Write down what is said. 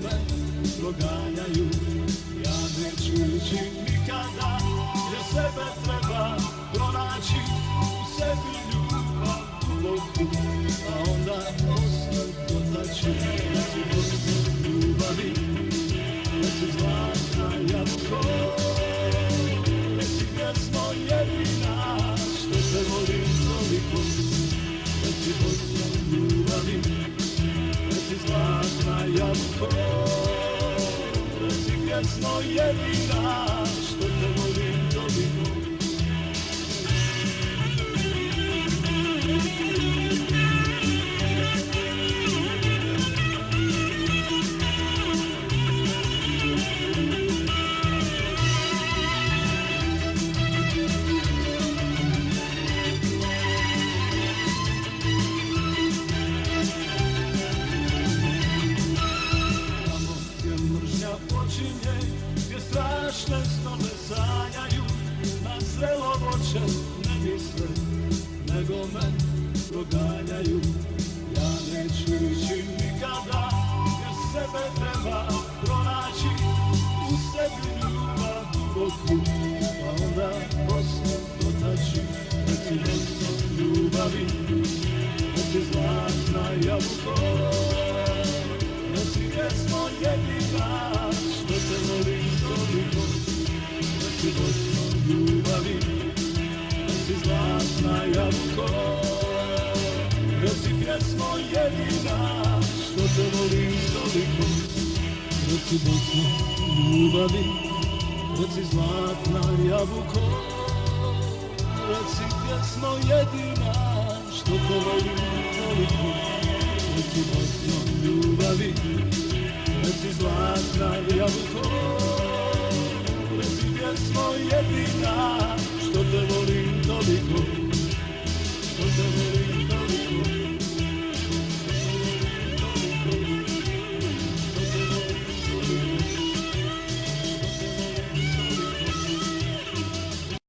me proganjaju. Ja neću ići nikada, jer sebe treba pronaći, u sebi ljubav duboku, a onda osnov dotaći. Reci osnov ljubavi, reci zlatna jabuko, reci pjesmo jedina, što te volim toliko. Reci osnov ljubavi, reci zlatna jabuko, reci pjesmo jedina, što te volim toliko. Počinje, gdje strašne snove sanjaju, na zrelo voće ne misle, nego me proganjaju. Ja neću ići nikada, jer sebe treba pronaći, u sebi ljubav duboku, pa onda osnov dotaći. Reci osnov ljubavi, reci zlatna jabuko, reci pjesmo jedina, što te volim toliko. Reci osnov ljubavi, reci zlatna jabuko, reci pjesmo jedina, što te volim toliko. Reci osnov ljubavi, reci zlatna jabuko, reci pjesmo jedina, što te volim toliko. Reci osnov ljubavi, reci zlatna jabuko, reci pjesmo jedina, što te volim toliko.